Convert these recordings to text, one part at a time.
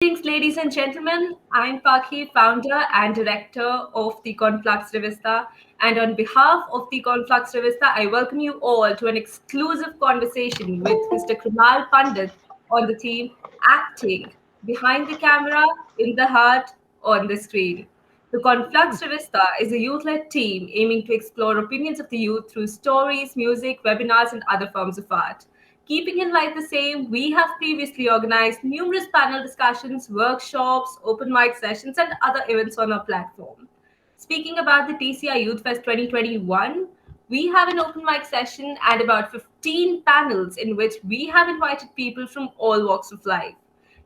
Greetings, ladies and gentlemen. I'm Paki, founder and director of the Conflux Revista. And on behalf of the Conflux Revista, I welcome you all to an exclusive conversation with Mr. Krunal Pandit on the theme Acting Behind the Camera, in the Heart, on the Screen. The Conflux Revista is a youth led team aiming to explore opinions of the youth through stories, music, webinars, and other forms of art. Keeping in life the same, we have previously organized numerous panel discussions, workshops, open mic sessions, and other events on our platform. Speaking about the TCI Youth Fest 2021, we have an open mic session and about 15 panels in which we have invited people from all walks of life.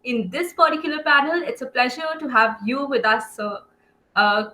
In this particular panel, it's a pleasure to have you with us, sir. Uh,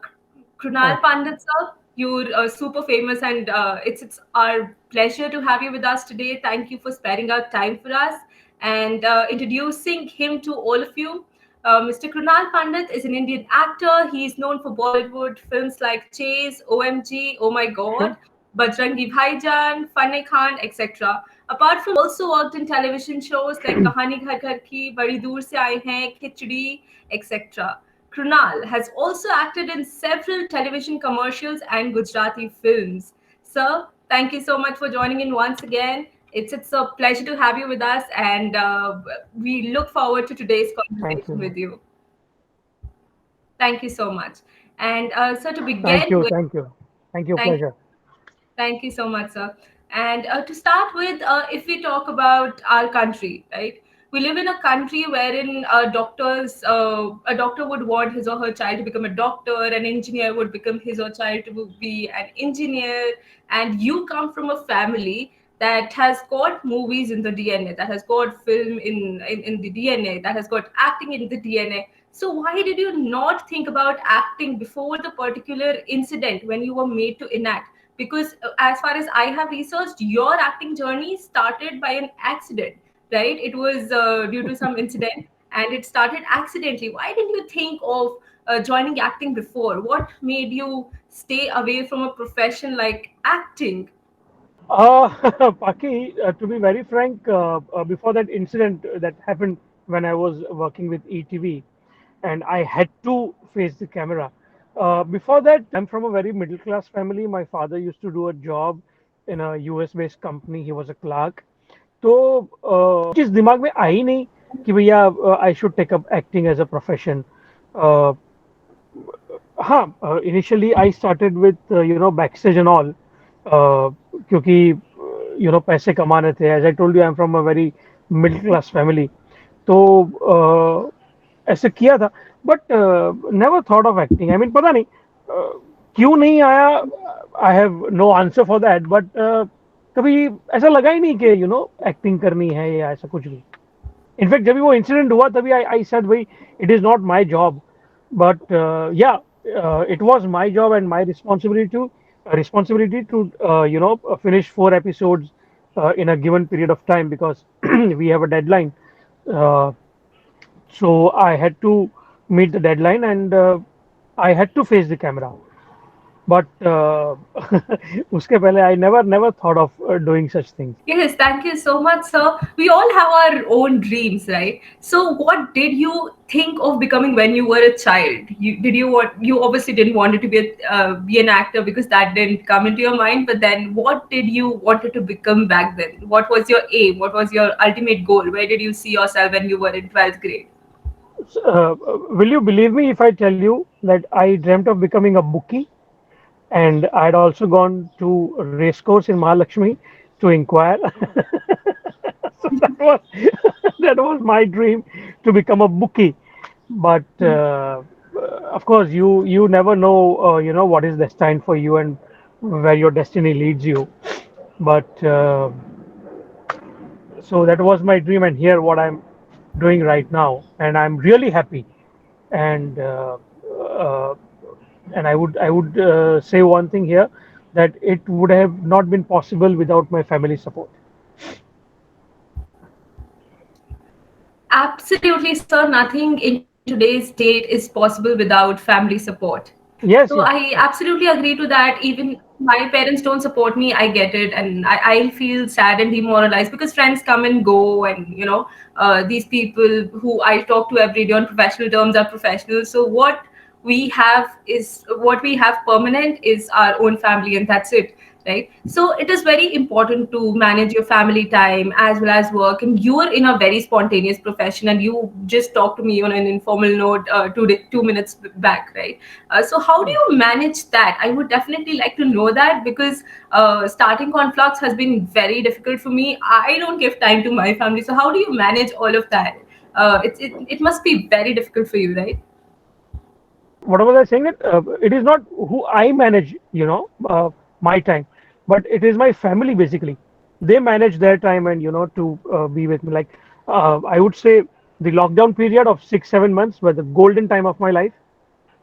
Krunal Oh, Pandit, sir, you're super famous, and it's our pleasure to have you with us today. Thank you for sparing out time for us and introducing him to all of you. Mr. Krunal Pandit is an Indian actor. He's known for Bollywood films like Chase, OMG, Oh My God, sure. Bajrangi Bhaijaan, Fanne Khan, etc. Apart from also worked in television shows like Kahani Ghar Ghar Ki, Badi Dur Se Aaye Hain, Khichdi, etc. Krunal has also acted in several television commercials and Gujarati films. Sir, thank you so much for joining in once again. It's a pleasure to have you with us, and we look forward to today's Thank conversation you. with you. Thank you so much. And so to Thank begin you. with, Thank you. Thank you. thank Pleasure. Thank you so much, sir. And to start with, if we talk about our country, right? We live in a country wherein a doctor would want his or her child to become a doctor, an engineer would become his or child to be an engineer, and you come from a family that has got movies in the DNA, that has got film in the DNA, that has got acting in the DNA. So why did you not think about acting before the particular incident when you were made to enact? Because as far as I have researched, your acting journey started by an accident, right? It was due to some incident and it started accidentally. Why didn't you think of joining acting before? What made you stay away from a profession like acting? Paki, to be very frank, before that incident that happened when I was working with ETV and I had to face the camera. Before that, I'm from a very middle class family. My father used to do a job in a US based company. He was a clerk. तो चीज दिमाग में आई नहीं कि भैया I should take up acting as a profession. हाँ, initially I started with back stage and all, क्योंकि पैसे कमाने थे. As I told you, I am from a very middle class family. तो ऐसे किया था, but never thought of acting. I mean पता नहीं क्यों नहीं आया. I have no answer for that, but कभी ऐसा लगा ही नहीं कि एक्टिंग करनी है या ऐसा कुछ भी. इनफैक्ट जब भी वो इंसिडेंट हुआ तभी आई आई सेड भाई it is not my job, but it was my job and my responsibility to finish 4 episodes in a given period of time, because we have a deadline. uh, so I had to meet the deadline, and I had to face the camera. But उसके पहले I never thought of doing such things. Yes, thank you so much, sir. We all have our own dreams, right? So, what did you think of becoming when you were a child? You obviously didn't want it to be an actor because that didn't come into your mind. But then, what did you wanted to become back then? What was your aim? What was your ultimate goal? Where did you see yourself when you were in 12th grade? Will you believe me if I tell you that I dreamt of becoming a bookie? And I'd also gone to race course in Mahalakshmi to inquire. So that was that was my dream, to become a bookie. But of course, you never know what is destined for you and where your destiny leads you. But so that was my dream, and here what I'm doing right now, and I'm really happy. And uh, and I would say one thing here, that it would have not been possible without my family support. Absolutely, sir. Nothing in today's date is possible without family support. Yes, So yes, I yes. absolutely agree to that. Even my parents don't support me, I get it, and I feel sad and demoralized because friends come and go, and these people who I talk to every day on professional terms are professionals. So what we have permanent is our own family, and that's it, right? So it is very important to manage your family time as well as work, and you are in a very spontaneous profession, and you just talked to me on an informal note 2 minutes back, right? So how do Hmm. you manage that? I would definitely like to know that because starting Conflux has been very difficult for me. I don't give time to my family, so how do you manage all of that? It must be very difficult for you, right? What was I saying? That it is not who I manage, my time, but it is my family basically. They manage their time and to be with me. Like I would say, the lockdown period of 6 7 months were the golden time of my life,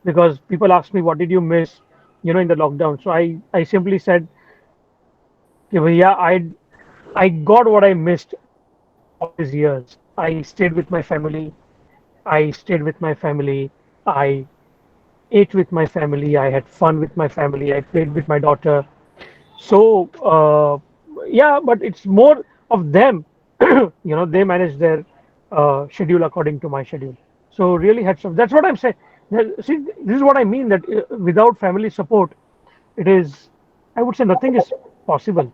because people ask me what did you miss, in the lockdown. So I simply said, "कि भैया, I got what I missed all these years. I stayed with my family. I stayed with my family. I ate with my family. I had fun with my family. I played with my daughter. So yeah, but it's more of them. They manage their schedule according to my schedule. So really hats off. That's what I'm saying. See, this is what I mean, that without family support, it is, I would say, nothing is possible.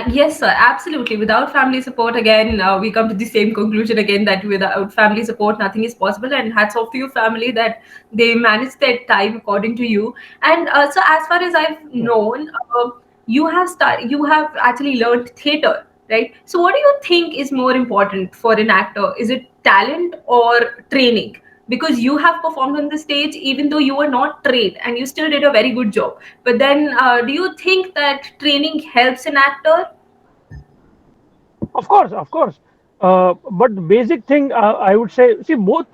Yes, sir, absolutely. Without family support, again, we come to the same conclusion again that without family support, nothing is possible. And hats off to your family that they manage their time according to you. And so, as far as I've Yeah. known, you have actually learned theater, right? So, what do you think is more important for an actor? Is it talent or training? Because you have performed on the stage even though you were not trained and you still did a very good job, but then do you think that training helps an actor? Of course, of course. But the basic thing, I would say, see, both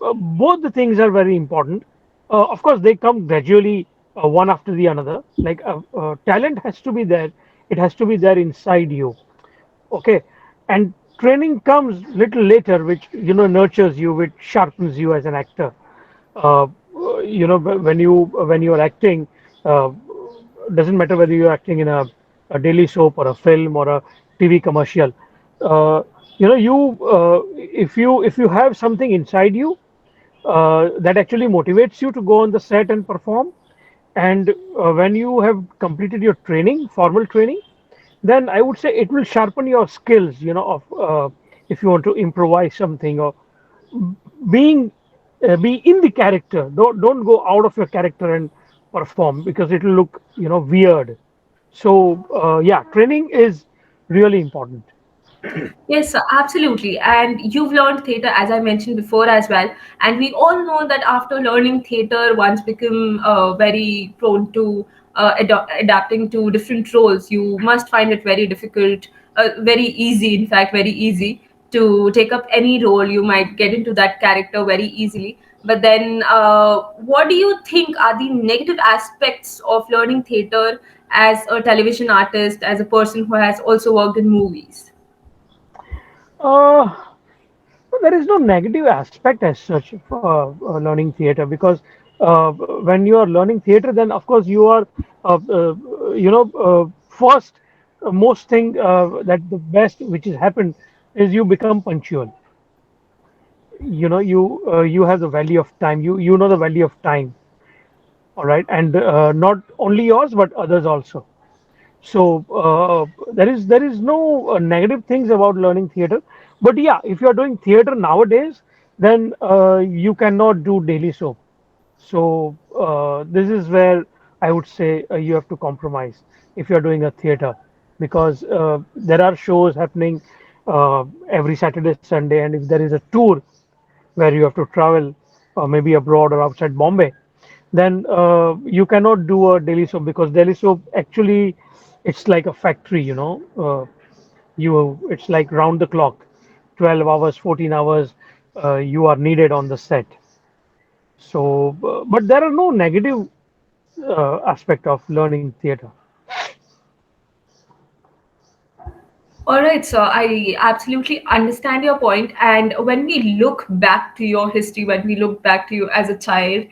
the things are very important. Of course, they come gradually, one after the another. Like talent has to be there; it has to be there inside you. Okay, and training comes little later, which nurtures you, which sharpens you as an actor. Uh, when you are acting, uh, doesn't matter whether you're acting in a daily soap or a film or a TV commercial. Uh, if you have something inside you that actually motivates you to go on the set and perform, and when you have completed your training, formal training, then I would say it will sharpen your skills. Of if you want to improvise something, or being be in the character. Don't go out of your character and perform, because it will look weird. So yeah, training is really important. Yes, sir, absolutely. And you've learned theater, as I mentioned before, as well. And we all know that after learning theater, one's become very prone to adapting to different roles. You must find it very difficult, very easy, in fact, very easy to take up any role. You might get into that character very easily. But then, what do you think are the negative aspects of learning theater as a television artist, as a person who has also worked in movies? Uh, there is no negative aspect as such for learning theater, because when you are learning theater, then of course you are, first, most thing that the best which has happened is you become punctual. You have the value of time. You know the value of time. All right, and not only yours but others also. So there is no negative things about learning theater. But yeah, if you are doing theater nowadays, then you cannot do daily soap. So this is where I would say you have to compromise if you are doing a theater, because there are shows happening every Saturday, Sunday, and if there is a tour where you have to travel, maybe abroad or outside Bombay, then you cannot do a daily soap, because daily soap actually, it's like a factory. It's like round the clock, 12 hours, 14 hours, you are needed on the set. So but there are no negative aspect of learning theater. All right, so I absolutely understand your point. And when we look back to your history, when we look back to you as a child,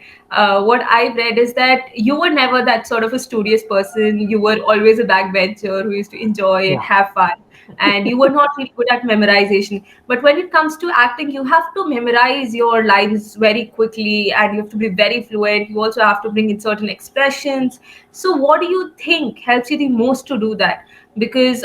what I've read is that you were never that sort of a studious person. You were always a backbencher who used to enjoy and Yeah. have fun. And you were not really good at memorization. But when it comes to acting, you have to memorize your lines very quickly and you have to be very fluent. You also have to bring in certain expressions. So, what do you think helps you the most to do that? Because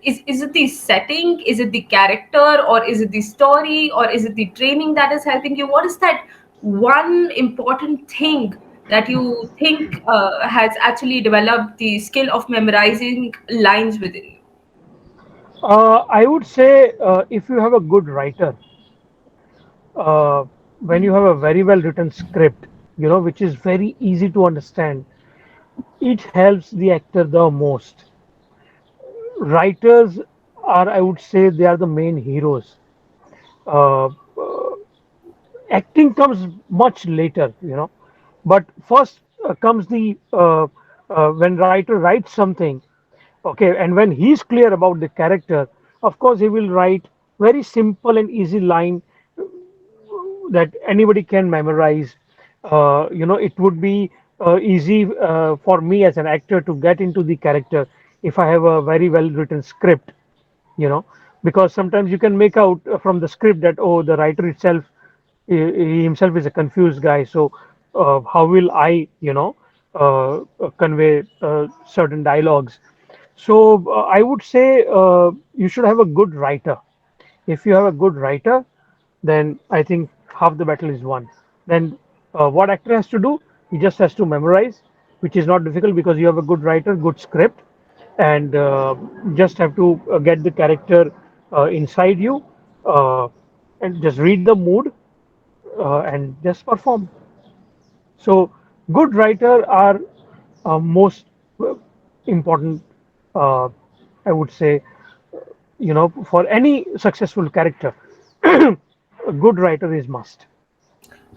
is it the setting, is it the character, or is it the story, or is it the training that is helping you? What is that one important thing that you think has actually developed the skill of memorizing lines within you? I would say if you have a good writer, uh, when you have a very well written script, which is very easy to understand, it helps the actor the most. Writers are, I would say, they are the main heroes. Uh, Acting comes much later, but first comes the when writer writes something. Okay, and when he's clear about the character, of course he will write very simple and easy line that anybody can memorize. It would be easy for me as an actor to get into the character if I have a very well written script, you know, because sometimes you can make out from the script that, oh, the writer itself, he himself is a confused guy. So, how will I, convey certain dialogues? So, I would say you should have a good writer. If you have a good writer, then I think half the battle is won. Then what actor has to do? He just has to memorize, which is not difficult because you have a good writer, good script, and just have to get the character inside you, uh, and just read the mood and just perform. So good writer are most uh, important. Uh, I would say, for any successful character, a good writer is must.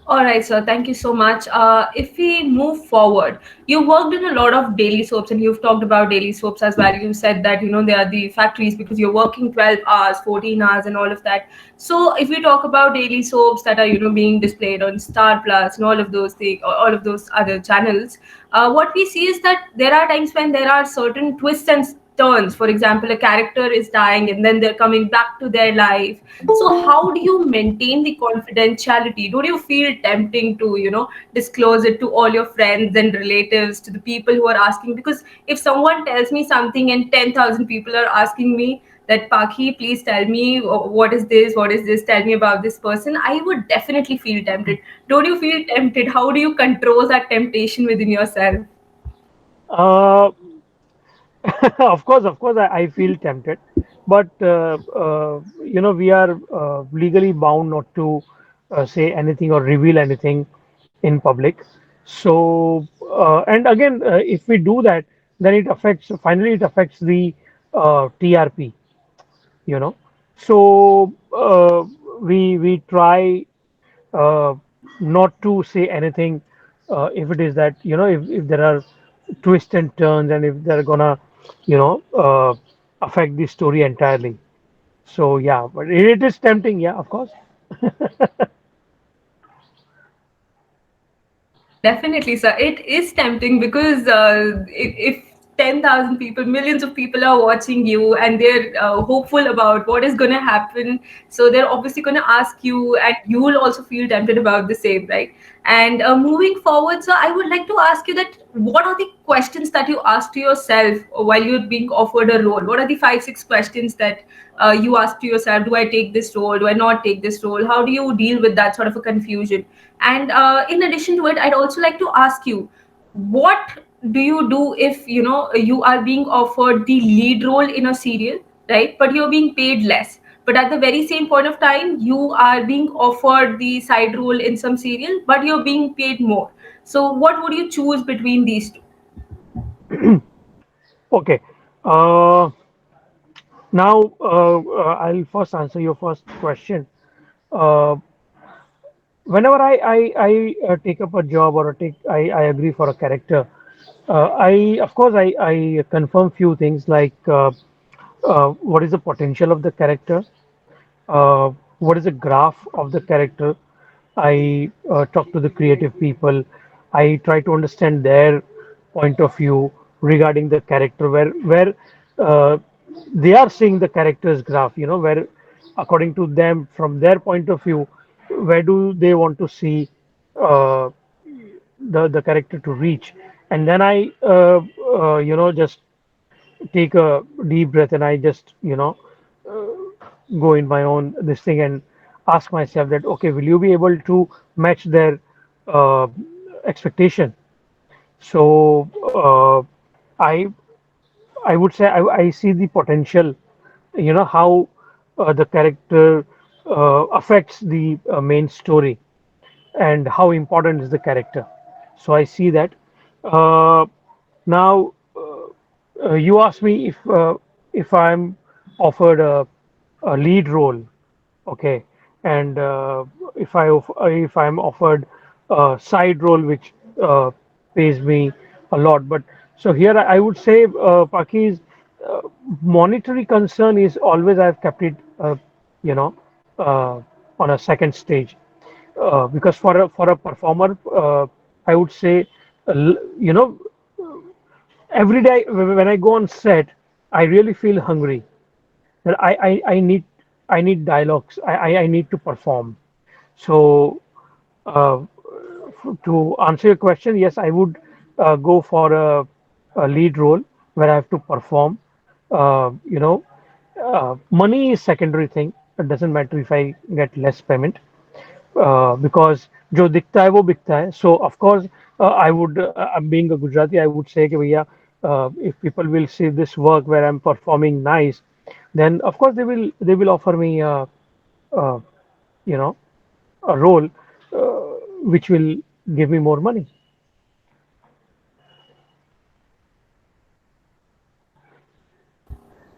All right, sir. Thank you so much. If we move forward, you worked in a lot of daily soaps, and you've talked about daily soaps as well. You said that they are the factories because you're working 12 hours, 14 hours, and all of that. So, if we talk about daily soaps that are being displayed on Star Plus and all of those things, all of those other channels, what we see is that there are times when there are certain twists and turns. For example, a character is dying and then they're coming back to their life. So how do you maintain the confidentiality? Don't you feel tempting to disclose it to all your friends and relatives, to the people who are asking? Because if someone tells me something and 10,000 people are asking me that, Paki, please tell me, what is this, what is this, tell me about this person, I would definitely feel tempted. Don't you feel tempted? How do you control that temptation within yourself? Uh, of course, I feel tempted, but we are legally bound not to say anything or reveal anything in public. So, and again, if we do that, then it affects the TRP, you know. So we try uh, not to say anything if it is that, if there are twists and turns and if they're gonna affect the story entirely. So yeah, but it is tempting, yeah, of course. Definitely, sir. It is tempting because if 10,000 people, millions of people are watching you and they're hopeful about what is going to happen, so they're obviously going to ask you, and you will also feel tempted about the same, right? And moving forward, sir, I would like to ask you that what are the questions that you ask to yourself while you're being offered a role? What are the five, six questions that you ask to yourself? Do I take this role? Do I not take this role? How do you deal with that sort of a confusion? And in addition to it, I'd also like to ask you, what do you do if you are being offered the lead role in a serial, right? But you're being paid less. But at the very same point of time, you are being offered the side role in some serial, but you're being paid more. So what would you choose between these two? Okay. Uh, Now I'll first answer your first question. Uh, Whenever I take up a job or I agree for a character, I of course I confirm few things like what is the potential of the character, what is the graph of the character. I talk to the creative people. I try to understand their point of view regarding the character, where uh, they are seeing the character's graph. Where according to them, from their point of view, where do they want to see uh, the character to reach. And then I just take a deep breath, and I just go in my own this thing and ask myself that, okay, will you be able to match their uh, expectation? So I I would say I see the potential, how the character affects the main story, and how important is the character. So I see that. Uh, Now, you asked me if I'm offered a lead role, okay, and if I'm offered a side role which pays me a lot. But so here I would say, Paki's uh, monetary concern is always I've kept it, you know, uh, on a second stage, because for a performer, I would say, you know, every day when I go on set, I really feel hungry. That I need dialogues. I need to perform. So uh, to answer your question, yes, I would go for a lead role where I have to perform. Money is secondary thing. It doesn't matter if I get less payment, because जो दिखता है वो बिकता है. So of course, I would, being a Gujarati, I would say कि भैया, if people will see this work where I'm performing nice, then of course they will offer me uh, you know a role which will give me more money.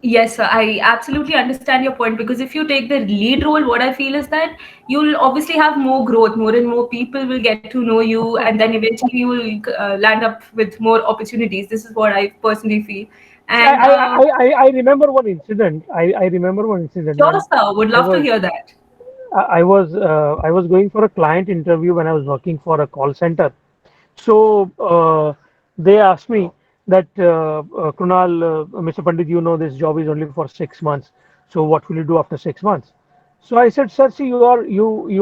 Yes, sir. I absolutely understand your point because if you take the lead role, what I feel is that you'll obviously have more growth, more and more people will get to know you, Of and course. then eventually you will land up with more opportunities. This is what I personally feel. See, I And I I I I remember one incident. I remember one incident sure, when sir, would I love to was hear that. I was going for a client interview when I was working for a call center. So they asked me that, Kunal, Mr. Pandit, this job is only for 6 months. So what will you do after 6 months? So I said, sir, see, you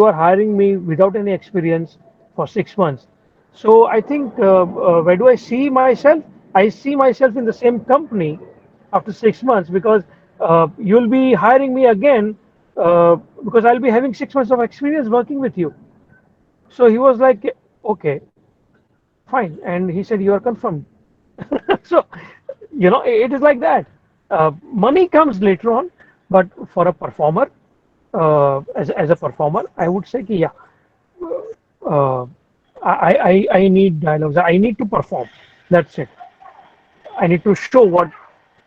are hiring me without any experience for 6 months. So I think, where do I see myself? I see myself in the same company after 6 months, because you'll be hiring me again, because I'll be having 6 months of experience working with you. So he was like, okay, fine. And he said, you are confirmed. So, it is like that. Money comes later on, but for a performer, as a performer, I would say, yeah, uh, I need dialogues. I need to perform. That's it. I need to show what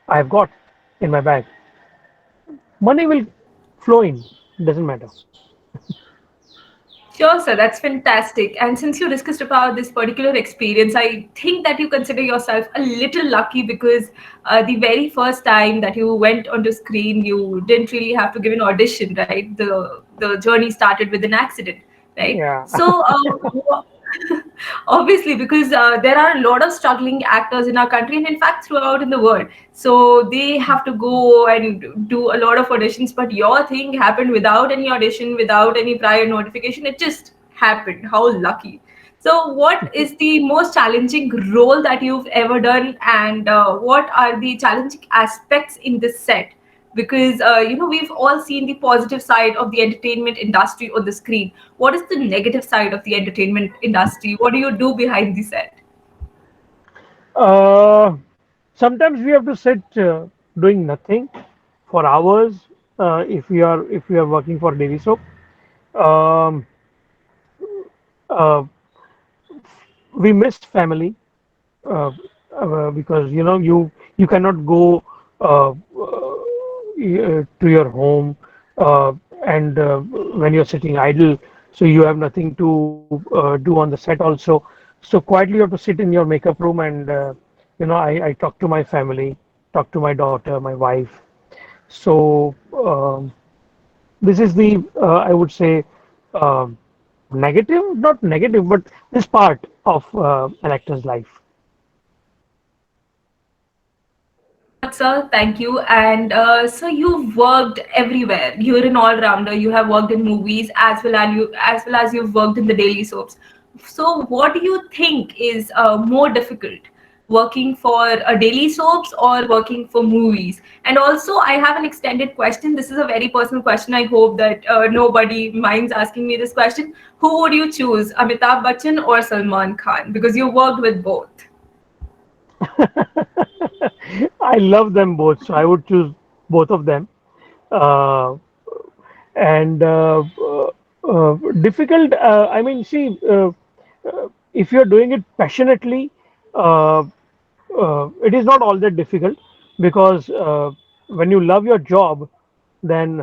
I've got in my bag. Money will flow in. Doesn't matter. Sure, sir, that's fantastic. And since you discussed about this particular experience, I think that you consider yourself a little lucky because the very first time that you went onto screen, you didn't really have to give an audition, right? The journey started with an accident, right? Yeah. So, obviously, because there are a lot of struggling actors in our country and in fact throughout in the world, so they have to go and do a lot of auditions, but your thing happened without any audition, without any prior notification. It just happened. How lucky. So what is the most challenging role that you've ever done, and what are the challenging aspects in this set? Because we've all seen the positive side of the entertainment industry on the screen. What is the negative side of the entertainment industry? What do you do behind the set? Uh, Sometimes we have to sit doing nothing for hours, if we are working for daily soap. Um, uh, we miss family, uh, because you cannot go to your home, and when you're sitting idle, so you have nothing to do on the set also. So quietly you have to sit in your makeup room, and I talk to my family, talk to my daughter, my wife. So this is the I would say um negative, not negative, but this part of an actor's life. Sir, thank you. And so you've worked everywhere. You're an all-rounder. You have worked in movies as well as you've worked in the daily soaps. So what do you think is more difficult, working for a daily soaps or working for movies? And also, I have an extended question. This is a very personal question. I hope that nobody minds asking me this question. Who would you choose, Amitabh Bachchan or Salman Khan? Because you worked with both. I love them both, so I would choose both of them. Uh, and difficult. I mean, see, if you're doing it passionately, uh, it is not all that difficult because when you love your job, then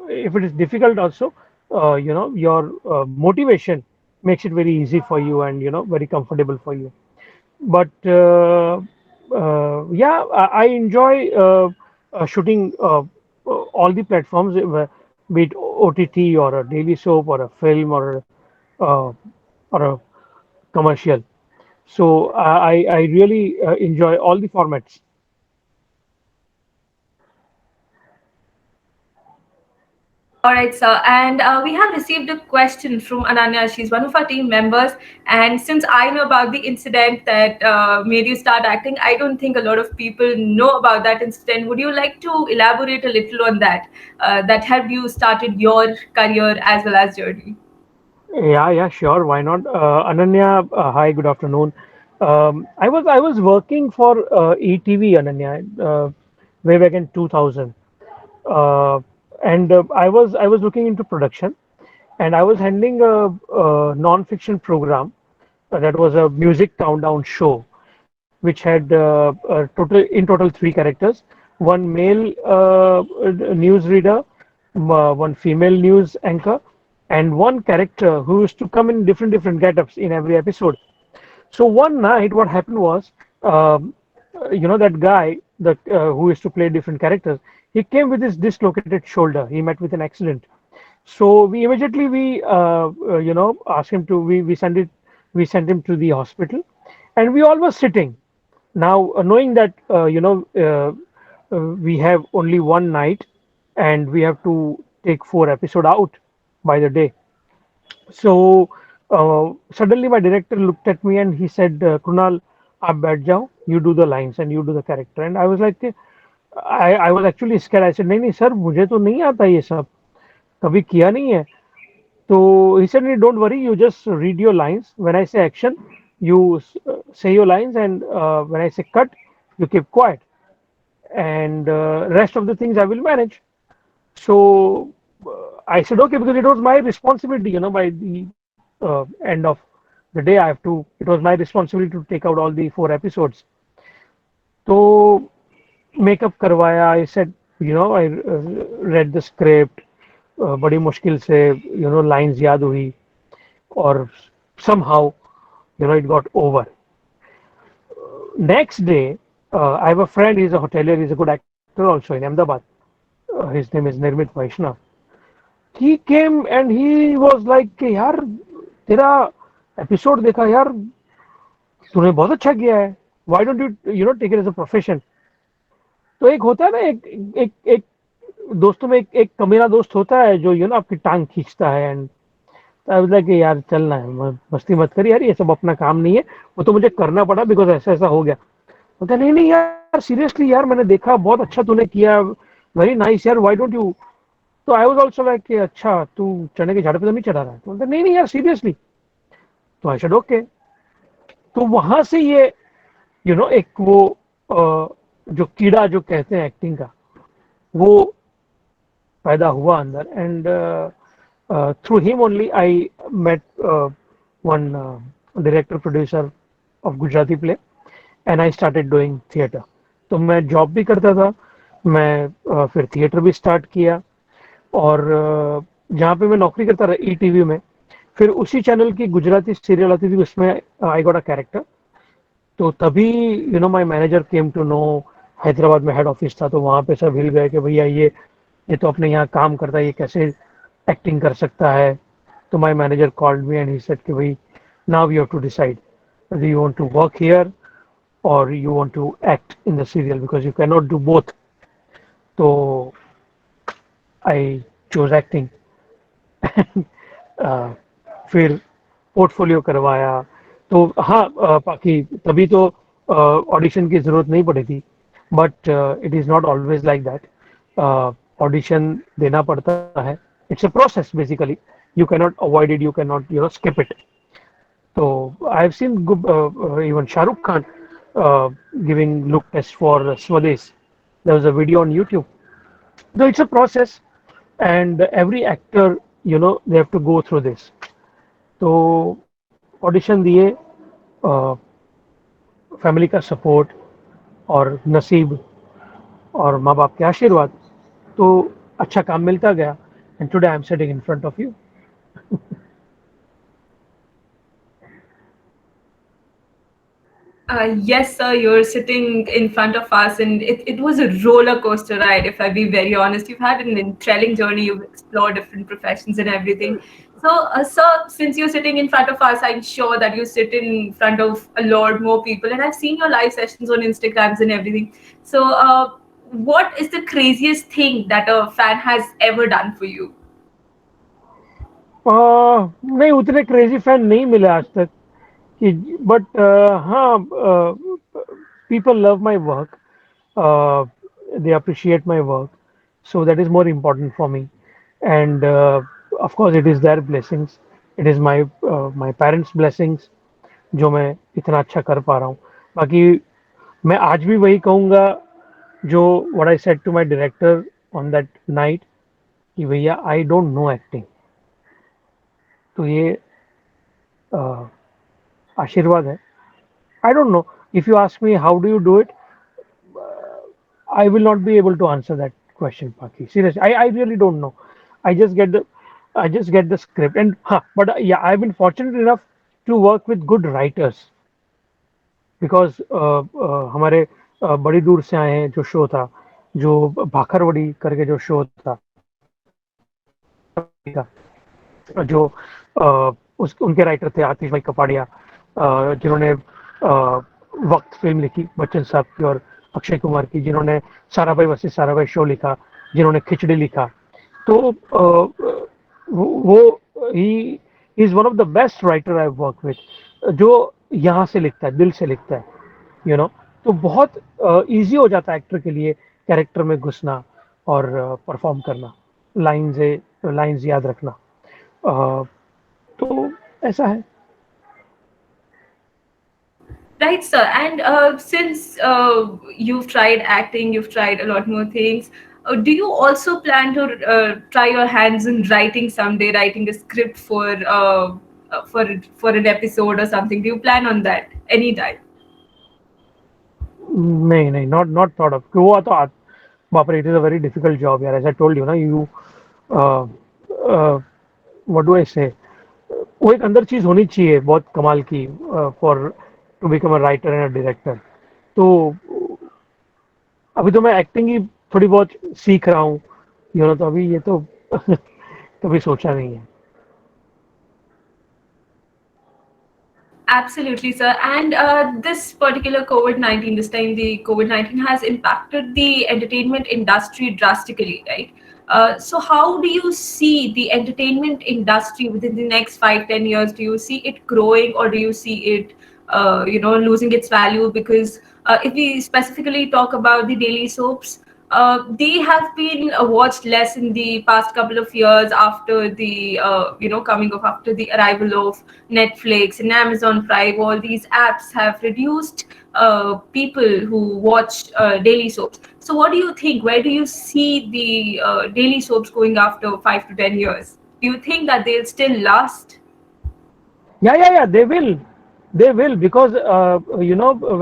if it is difficult also, your motivation makes it very easy for you and very comfortable for you. But yeah, I enjoy shooting all the platforms, be it OTT or a daily soap or a film uh, or a commercial. So I really enjoy all the formats. All right, sir. And we have received a question from Ananya. She's one of our team members. And since I know about the incident that made you start acting, I don't think a lot of people know about that incident. Would you like to elaborate a little on that, that helped you started your career as well as journey? Yeah, yeah, sure. Why not? Ananya, hi, good afternoon. I was working for ETV, Ananya, way back in 2000, uh, and I was looking into production, and I was handling a non-fiction program that was a music countdown show, which had total three characters: one male news reader, one female news anchor, and one character who used to come in different get-ups in every episode. So one night, what happened was, that guy, who used to play different characters, he came with his dislocated shoulder. He met with an accident. So we immediately asked him to we sent him to the hospital, and we all were sitting. Now, knowing that we have only one night, and we have to take four episode out by the day. So suddenly my director looked at me and he said, Kunal, आप बैठ जाओ, you do the lines and you do the character. And I was like, I was actually scared. I said, नहीं नहीं sir, मुझे तो नहीं आता ये सब, कभी किया नहीं है. So he said, don't worry, you just read your lines. When I say action, you say your lines, and when I say cut, you keep quiet. And rest of the things I will manage. So I said, okay, because it was my responsibility, by the end of the day, it was my responsibility to take out all the four episodes. So makeup करवाया. I said, I read the script. बड़ी मुश्किल से lines याद हुई, or somehow it got over. Next day, I have a friend. He's a hotelier. He's a good actor also in Ahmedabad. His name is Nirmit Vaishnav. He came and he was like कि यार तेरा episode देखा यार, तूने बहुत अच्छा किया है. Why don't you take it as a profession? तो एक होता है ना, एक दोस्तों में एक कमीना दोस्त होता है जो आपकी टांग खींचता है. एंड आई वाज लाइक यार चलना है, मस्ती मत कर यार, ये सब अपना काम नहीं है, वो तो मुझे करना पड़ा बिकॉज ऐसा ऐसा हो गया. बोलता नहीं नहीं यार, सीरियसली यार, मैंने देखा बहुत अच्छा तूने किया, वेरी नाइस यार, व्हाई डोंट यू. तो आई वाज आल्सो लाइक कि अच्छा तू चने के झाड़ पे तो नहीं चढ़ा रहा है. तो बोलता नहीं नहीं यार सीरियसली. तो आई सेड ओके. तो वहां से ये एक वो जो कीड़ा जो कहते हैं एक्टिंग का, वो पैदा हुआ अंदर. And through him only I met one director producer of Gujarati play, and I started doing theatre. तो मैं जॉब भी करता था, मैं फिर थिएटर भी स्टार्ट किया. और जहाँ पे मैं नौकरी करता था ईटीवी में, फिर उसी चैनल की गुजराती सीरियल आती थी, उसमें आई गॉट अ कैरेक्टर. तो तभी my manager came to know Hyderabad में हेड ऑफिस था, तो वहाँ पे सब हिल गए कि भैया ये तो अपने यहाँ काम करता है, ये कैसे एक्टिंग कर सकता है। तो my manager called me and he said कि भाई now you have to decide whether you want to work here or you want to act in the serial because you cannot do both. तो I chose acting. फिर portfolio करवाया। तो हाँ, बाकी तभी तो ऑडिशन की ज़रूरत नहीं पड़ी थी, but it is not always like that. Audition देना पड़ता है, it's a process basically, you cannot avoid it, you cannot skip it. तो I have seen even Shahrukh Khan giving look test for Swades. There was a video on YouTube. So it's a process, and every actor, they have to go through this. तो audition दिए, family का support और नसीब और माँ बाप के आशीर्वाद, तो अच्छा काम मिलता गया, and today I am sitting in front of you. Yes, sir, you're sitting in front of us, and it was a roller coaster ride, if I be very honest. You've had an enthralling journey, you've explored different professions and everything. So, sir, since you're sitting in front of us, I'm sure that you sit in front of a lot more people, and I've seen your live sessions on Instagrams and everything. So, what is the craziest thing that a fan has ever done for you? नहीं, उतने crazy fan नहीं मिले आज तक कि, but हाँ, people love my work, they appreciate my work, so that is more important for me. And of course it is their blessings, it is my parents blessings जो मैं इतना अच्छा कर पा रहा हूँ। बाकी मैं आज भी वही कहूँगा जो what I said to my director on that night, कि भैया I don't know acting। तो ये आशीर्वाद है। I don't know, if you ask me how do you do it, I will not be able to answer that question, Paki. Seriously, I really don't know. I just get the I just get the script, and but yeah, I've been fortunate enough to work with good writers because हमारे बड़ी दूर से आए हैं, जो show था, जो भाखरवड़ी करके जो शो था, जो उस उनके राइटर थे आतिश भाई कपाड़िया, जिन्होंने वक्त फिल्म लिखी बच्चन साहब की और अक्षय कुमार की, जिन्होंने साराभाई वर्सेस साराभाई शो लिखा, जिन्होंने खिचड़ी लिखा। तो वो he is one of the best writer I work with, जो यहाँ से लिखता है, दिल से लिखता है, तो बहुत इजी हो जाता है एक्टर के लिए कैरेक्टर में घुसना और परफॉर्म करना, लाइंस याद रखना। तो ऐसा है। Right, sir. And since you've tried acting, you've tried a lot more things. Do you also plan to try your hands in writing someday, writing a script for an episode or something? Do you plan on that anytime? नहीं नहीं, not thought of कि वो तो बाप रे, it is a very difficult job यार, as I told you ना, you what do I से, वो एक अंदर चीज होनी चाहिए बहुत कमाल की for to become a writer and a director. तो अभी तो मैं एक्टिंग ही थोड़ी बहुत सीख रहा हूँ, तो अभी ये तो कभी सोचा नहीं है। Absolutely, sir. And this particular COVID-19, this time the COVID-19 has impacted the entertainment industry drastically, right? So how do you see the entertainment industry within the next 5, 10 years? Do you see it growing, or do you see it, losing its value? Because if we specifically talk about the daily soaps, they have been watched less in the past couple of years after the coming of after the arrival of Netflix and Amazon Prime. All these apps have reduced people who watch daily soaps. So what do you think? Where do you see the daily soaps going after 5 to 10 years? Do you think that they'll still last? Yeah, they will because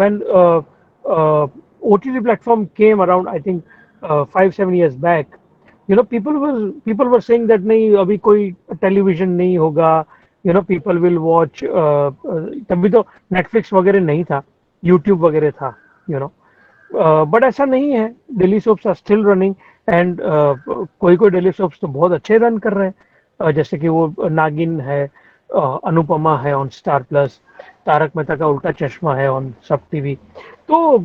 when OTT platform came around, I think 5-7 years back, people were saying that नहीं अभी कोई television नहीं होगा, people will watch, तभी तो Netflix वगैरह नहीं था, यूट्यूब वगैरह था, you know बट ऐसा नहीं है, daily soaps are still running and कोई कोई डेली सोप्स तो बहुत अच्छे रन कर रहे हैं, जैसे कि वो नागिन है, अनुपमा है on Star Plus, Taarak Mehta Ka Ooltah चश्मा है ऑन सब टीवी। तो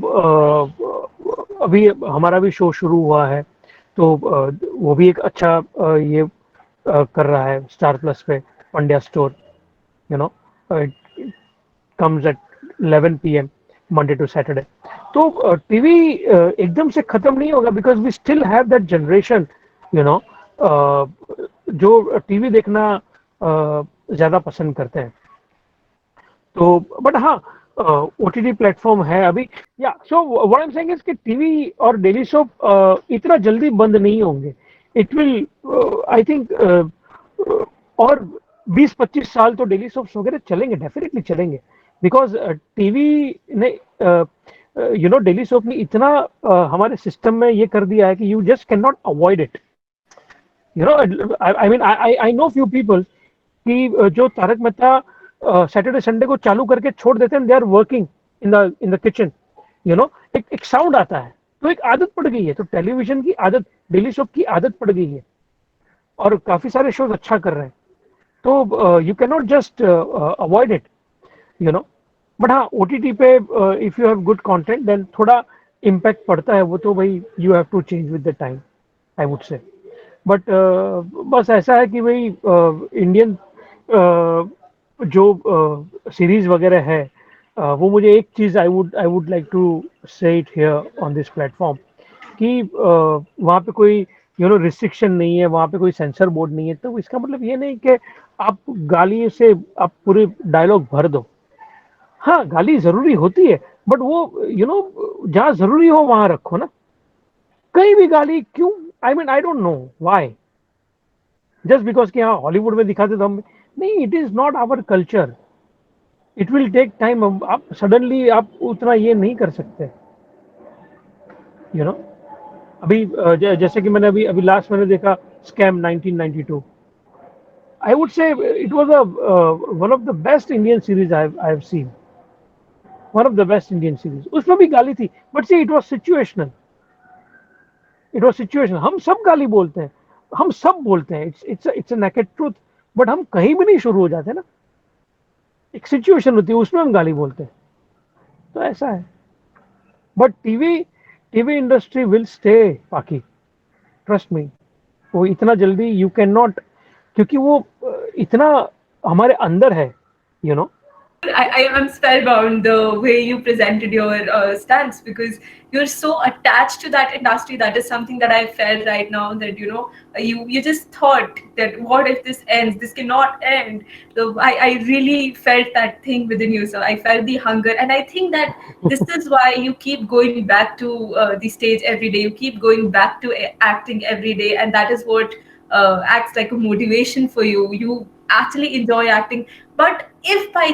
अभी हमारा भी शो शुरू हुआ है, तो वो भी एक अच्छा ये कर रहा है स्टार प्लस पे, Pandya Store, you know, comes at 11 PM Monday to Saturday. तो टीवी एकदम से खत्म नहीं होगा, because we still have that generation, you know, जो टीवी देखना ज्यादा पसंद करते हैं। तो बट हाँ, ओटीटी प्लेटफॉर्म है अभी। या so what I am saying is कि टीवी और डेली सोप इतना जल्दी बंद नहीं होंगे। इट विल, आई थिंक, और 20-25 साल तो डेली सोप्स वगैरह चलेंगे, डेफिनेटली चलेंगे, बिकॉज टीवी ने, यू नो, डेली सोप ने इतना हमारे सिस्टम में ये कर दिया है कि you just can not avoid it, you no. I mean, I know few people कि जो तारक मेहता सैटरडे संडे को चालू करके छोड़ देते हैं, they are working in the kitchen, you know. एक साउंड आता है, तो एक आदत पड़ गई है, तो टेलीविजन की आदत, डेली सोप की आदत पड़ गई है, और काफी सारे शोज अच्छा कर रहे हैं। तो you can not just avoid it, you know. But हाँ, ओटीटी पे if you have good content then थोड़ा इम्पैक्ट पड़ता है, वो तो भाई you have to change with the time, I would say. But बस ऐसा है कि भाई इंडियन जो सीरीज वगैरह है, वो मुझे एक चीज आई वुड लाइक टू से it here on this platform, कि वहाँ पे कोई, यू नो, रिस्ट्रिक्शन नहीं है, वहाँ पे कोई सेंसर बोर्ड नहीं है, तो इसका मतलब ये नहीं कि आप गाली से आप पूरे डायलॉग भर दो। हाँ, गाली जरूरी होती है, बट वो, यू नो, जहाँ जरूरी हो वहां रखो ना। कहीं भी गाली क्यों? I mean, I don't know why, just because कि हाँ हॉलीवुड में दिखाते तो हम नहीं, it is not our culture, it will take time. आप सडनली आप उतना ये नहीं कर सकते, यू नो। अभी जैसे कि मैंने अभी अभी लास्ट मैंने देखा स्कैम 1992, आई वुड से it was a one of the best Indian series I have scene, one of the best Indian series. उसमें भी गाली थी, but see it was situational, it was situation. हम सब गाली बोलते हैं, हम सब बोलते हैं, it's a naked truth, but हम कहीं भी नहीं शुरू हो जाते ना, एक सिचुएशन होती है उसमें हम गाली बोलते हैं, तो ऐसा है। But TV TV industry will stay, बाकी ट्रस्ट मी, वो इतना जल्दी यू कैन नॉट, क्योंकि वो इतना हमारे अंदर है, you know. I am spellbound the way you presented your stance, because you're so attached to that industry. That is something that I felt right now, that you just thought that what if this ends? This cannot end. So I really felt that thing within you. So I felt the hunger, and I think that this is why you keep going back to the stage every day. You keep going back to acting every day, and that is what acts like a motivation for you. You actually enjoy acting. But if by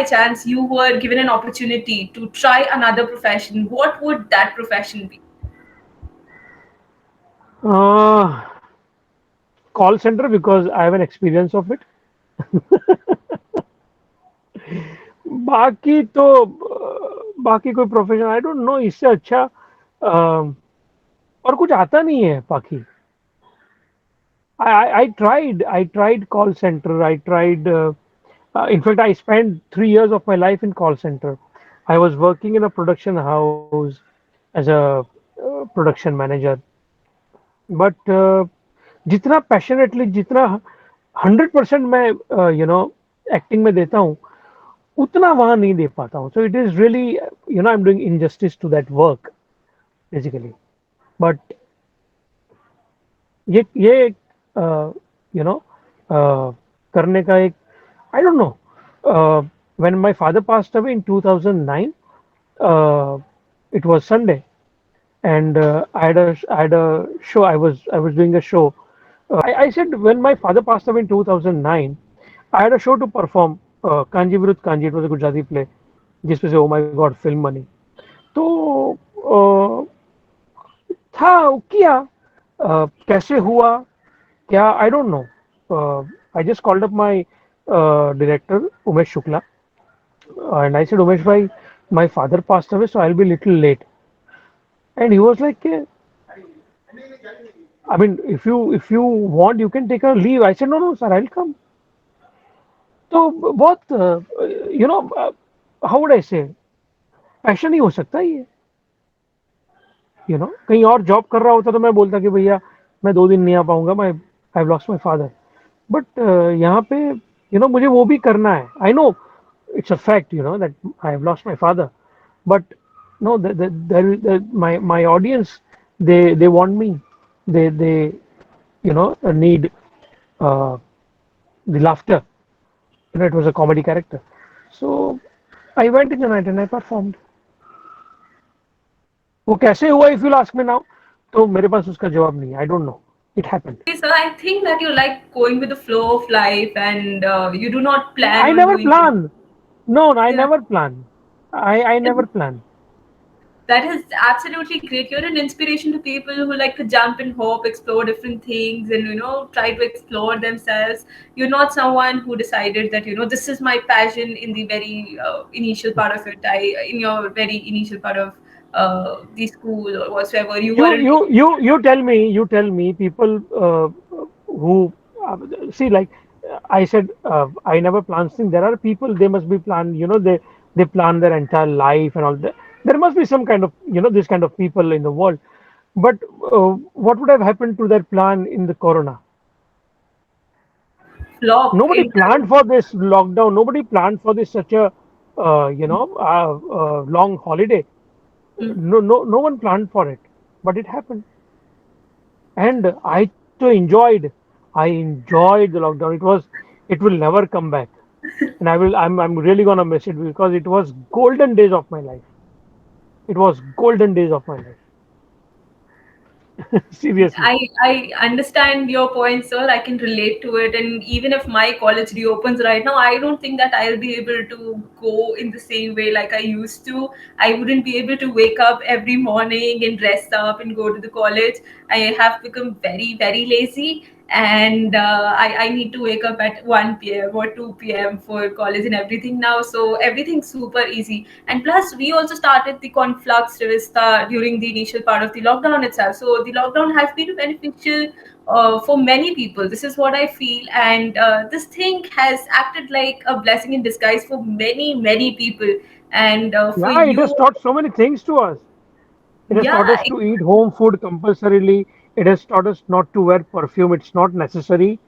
chance you were given an opportunity to try another profession, what would that profession be? Call centre, because I have an experience of it. बाकी तो बाकी कोई profession I don't no, इससे अच्छा और कुछ आता नहीं है बाकी। I tried call center. I tried. In fact, I spent 3 years of my life in call center. I was working in a production house as a production manager. But जितना passionately, जितना 100% मैं एक्टिंग में देता हूँ, उतना वहाँ नहीं दे पाता हूँ. So it is really, I'm doing injustice to that work basically. But ये यू नो करने का एक, आई don't no, when my father passed away in 2009, it was Sunday, and I had a show. I was doing a show. I said when my father passed away in 2009, I had a show to perform, Kanji Virudh Kanji. It was a Gujarati play जिसमें से, oh my God, film बनी. तो था, किया, कैसे हुआ क्या, आई don't no. I just called up my director Umesh Shukla, and I said, Umesh bhai, my father passed away, so I'll be little late. And he was like, I mean, if you want, you can take a leave. I said, no, no, sir, I'll come. तो बहुत you know how would I से passion ही हो सकता है ये, कहीं और job कर रहा होता तो मैं बोलता कि भैया मैं 2 दिन नहीं आ पाऊंगा, मैं I have lost my father. But यहाँ पे मुझे वो भी करना है। I know it's a fact that I have lost my father, but no my audience, they want me, they need uh, the laughter. It was a comedy character. So I went in the night and I performed. वो कैसे हुआ, if you'll ask me now, तो मेरे पास उसका जवाब नहीं है। I don't know. It happened. So I think that you like going with the flow of life, and you do not plan I on never doing things. plan. No, I Yeah. never plan. I never plan. That is absolutely great. You're an inspiration to people who like to jump and hope, explore different things, and try to explore themselves. You're not someone who decided that this is my passion in the very initial part of it. In your very initial part of the school or whatsoever. You You weren't. you you you tell me people who see, like I said, I never plan things. There are people, they must be planned. They plan their entire life and all that. There must be some kind of this kind of people in the world. But what would have happened to that plan in the corona? Flop Nobody entirely. planned for this lockdown. Nobody planned for this such a long holiday. Mm. No one planned for it, but it happened. And I too enjoyed. I enjoyed the lockdown. It will never come back, and I'm really gonna miss it because it was golden days of my life. It was golden days of my life. Seriously. I understand your point, sir. I can relate to it. And even if my college reopens right now, I don't think that I'll be able to go in the same way like I used to. I wouldn't be able to wake up every morning and dress up and go to the college. I have become very, very lazy. And I need to wake up at 1 p.m. or 2 p.m. for college and everything now. So everything's super easy. And plus, we also started the Conflux Revista during the initial part of the lockdown itself. So the lockdown has been beneficial for many people. This is what I feel. And this thing has acted like a blessing in disguise for many, many people. And for Yeah, it has you, taught so many things to us. It has taught yeah, us to eat home food compulsorily. It has taught us not to wear perfume. It's not necessary.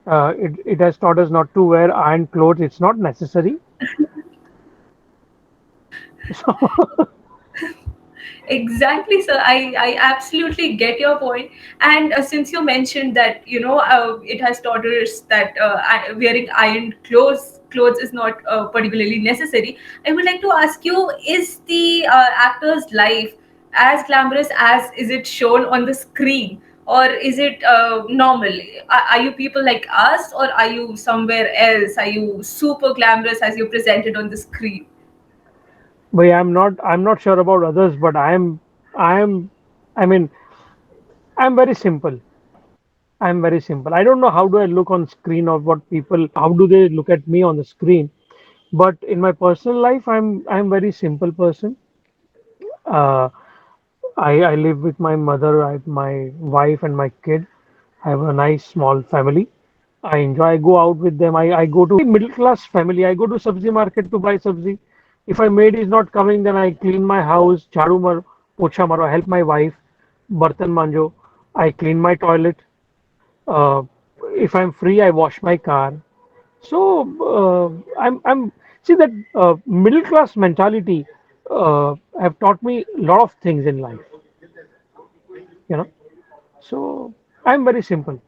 It has taught us not to wear iron clothes. It's not necessary. So exactly, sir. I absolutely get your point. And since you mentioned that, it has taught us that wearing iron clothes is not particularly necessary. I would like to ask you: is the actor's life as glamorous as is it shown on the screen? Or is it normal? Are you people like us, or are you somewhere else? Are you super glamorous as you presented on the screen? but I'm not sure about others, but I'm I mean I'm very simple. I'm very simple. I don't know how do I look on screen, or what people, how do they look at me on the screen. But in my personal life, I'm very simple person. Uh, I live with my mother, my wife, and my kid. I have a nice small family. I enjoy. I go out with them. I go to middle class family. I go to sabzi market to buy sabzi. If my maid is not coming, then I clean my house, jharu mar, pocha maro. I help my wife, bartan manjo. I clean my toilet. Uh, if I'm free, I wash my car. So I'm see that middle class mentality have taught me a lot of things in life. You know, so I'm very simple.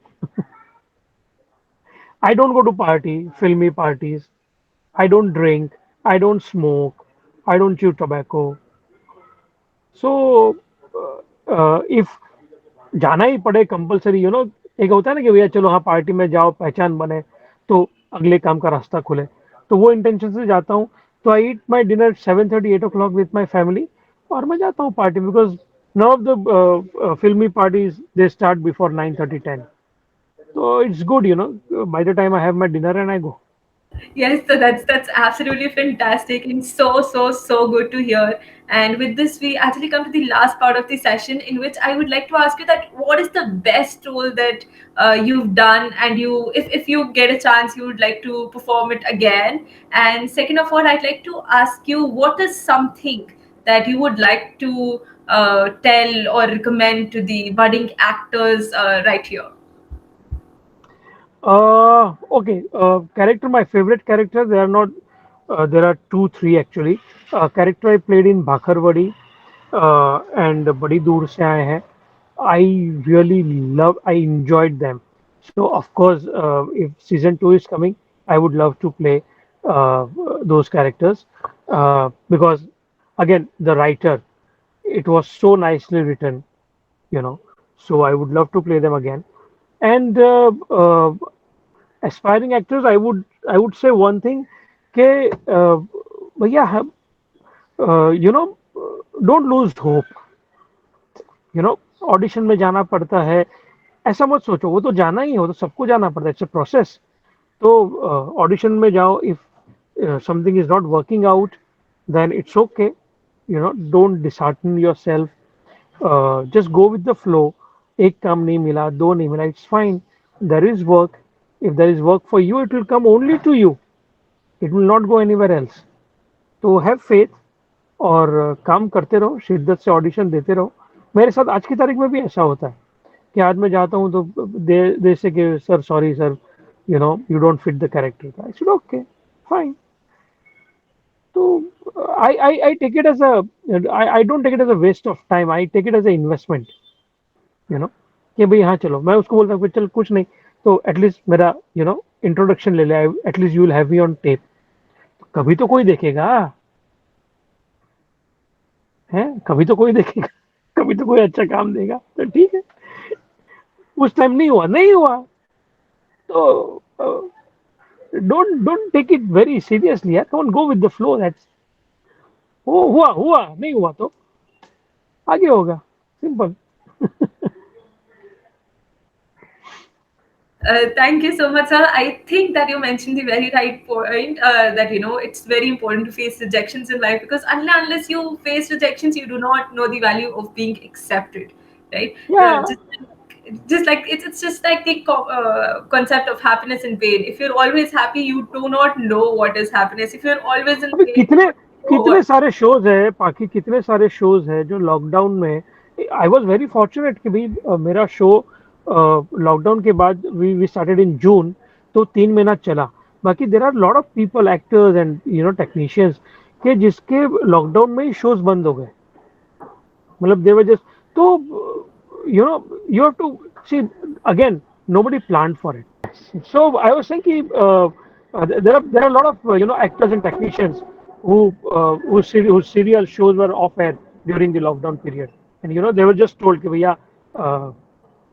I don't go to filmy parties. I don't drink. I don't smoke. I don't chew tobacco. So if जाना ही पड़े compulsory, एक होता है ना कि भैया चलो हाँ पार्टी में जाओ, पहचान बने, तो अगले काम का रास्ता खुले, तो वो इंटेंशन से जाता हूँ। तो I eat my dinner 7:30 8 o'clock with my family, और मैं जाता हूँ party, because none of the filmy parties they start before 9:30 10. So it's good, by the time I have my dinner and I go. Yes, so that's absolutely fantastic and so good to hear. And with this, we actually come to the last part of the session, in which I would like to ask you that what is the best role that you've done, and if you get a chance, you would like to perform it again. And second of all, I'd like to ask you what is something that you would like to tell or recommend to the budding actors right here. Okay. Character, my favorite character. There are not. There are two, three actually. Character I played in Bhakarwadi and Badi Dur Se Aaye Hain. I really love. I enjoyed them. So of course, if season two is coming, I would love to play uh, those characters because again, the writer. It was so nicely written, you know. So I would love to play them again. And aspiring actors, I would say one thing, कि भैया don't lose hope. You know audition में जाना पड़ता है, ऐसा मत सोचो, वो तो जाना ही है, वो तो सबको जाना पड़ता है, इट्स अ प्रोसेस. तो ऑडिशन में जाओ, if something is not working out, then it's okay. Don't dishearten yourself. Just go with the flow. एक काम नहीं मिला, दो नहीं मिला, it's fine. There is work. If there is work for you, it will come only to you. It will not go anywhere else. तो have faith और काम करते रहो, शिद्दत से ऑडिशन देते रहो. मेरे साथ आज की तारीख में भी ऐसा होता है कि आज मैं जाता हूँ तो दे से कि sir sorry sir, you don't fit the character. I said okay, fine. तो I take it as a, I don't take it as a waste of time, I take it as a investment. You know कि भाई हाँ चलो, मैं उसको बोलता हूँ कि चल कुछ नहीं, तो एटलीस्ट मेरा इंट्रोडक्शन ले ले, at least you will have me on tape. कभी तो कोई देखेगा, है, कभी तो कोई देखेगा. कभी तो कोई अच्छा काम देगा, तो ठीक है. उस टाइम नहीं हुआ, नहीं हुआ. तो don't take it very seriously यार. Don't go with the flow. That's, वो हुआ हुआ, नहीं हुआ तो आगे होगा. Simple. Thank you so much, sir. I think that you mentioned the very right point, that it's very important to face rejections in life, because unless you face rejections, you do not know the value of being accepted, right? Yeah. Just like it's just like the concept of happiness and pain. If you're always happy, you do not know what is happiness. If you're always in अभी pain, कितने you know कितने सारे shows है पाकि, कितने सारे shows है जो लॉकडाउन में. आई वॉज वेरी फॉर्चुनेट कि भाई मेरा शो लॉकडाउन के बाद वी स्टार्टेड इन जून, तो 3 महीना चला. बाकी there are lot of people, actors and technicians, के जिसके लॉकडाउन में ही शोज बंद हो गए. मतलब देवर जस्ट. तो you have to see again, nobody planned for it. So I was saying कि there are a lot of actors and technicians whose serial shows were off air during the lockdown period, and they were just told कि भैया uh,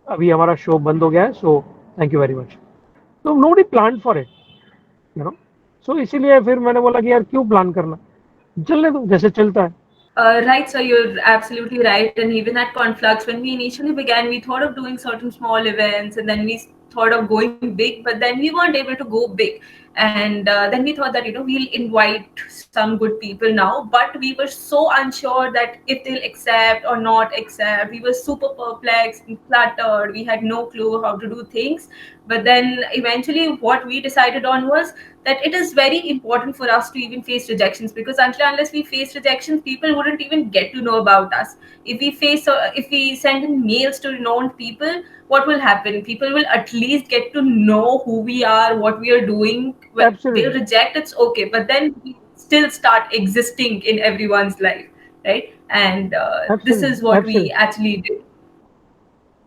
अभी हमारा show बंद हो गया है, so thank you very much. So nobody planned for it, you know. So इसीलिए फिर मैंने बोला कि यार क्यों प्लान करना, चलने दो जैसे चलता है. Right, so you're absolutely right. And even at Conflux, when we initially began, we thought of doing certain small events, and then we thought of going big, but then we weren't able to go big. And then we thought that we'll invite some good people now, but we were so unsure that if they'll accept or not accept. We were super perplexed and cluttered. We had no clue how to do things. But then eventually, what we decided on was that it is very important for us to even face rejections, because until unless we face rejections, people wouldn't even get to know about us. If we send in mails to renowned people, what will happen? People will at least get to know who we are, what we are doing. When they'll Absolutely, reject, it's okay, but then we still start existing in everyone's life, right? And this absolutely, is what we absolutely. actually did.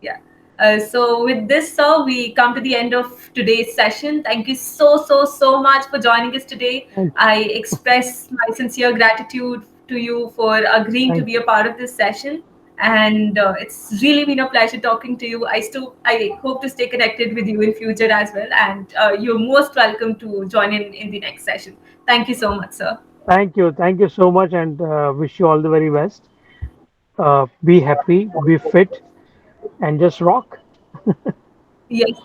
Yeah. So with this, sir, we come to the end of today's session. Thank you so much for joining us today. Thank I express my sincere gratitude to you for agreeing to thank be a part of this session. And it's really been a pleasure talking to you. I hope to stay connected with you in future as well. And you're most welcome to join in the next session. Thank you so much, sir. thank you so much, and wish you all the very best. Be happy, be fit, and just rock. Yes.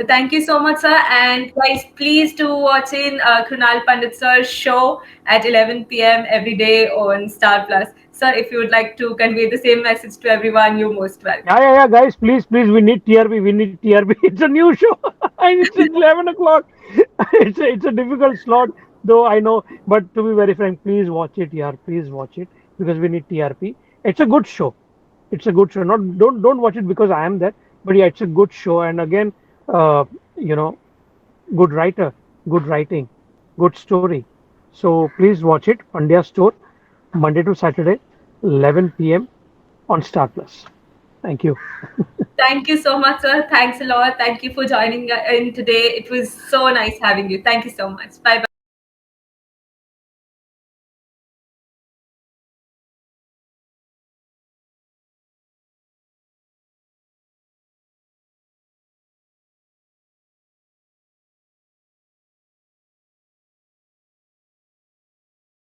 Thank you so much, sir. And guys, please do watch in Krunal Pandit sir's show at 11 p.m. every day on Star Plus. Sir, if you would like to convey the same message to everyone, you're most welcome. Yeah, guys, please, we need TRP, we need TRP. It's a new show, and it's at 11 o'clock. It's a difficult slot, though I know. But to be very frank, please watch it, yeah, please watch it because we need TRP. It's a good show. It's a good show. Not don't watch it because I am there, but yeah, it's a good show. And again, uh, you know, good writer, good writing, good story. So please watch it. Pandya Store, Monday to Saturday, 11 p.m. on Star Plus. Thank you. Thank you so much, sir. Thanks a lot. Thank you for joining in today. It was so nice having you. Thank you so much. Bye bye.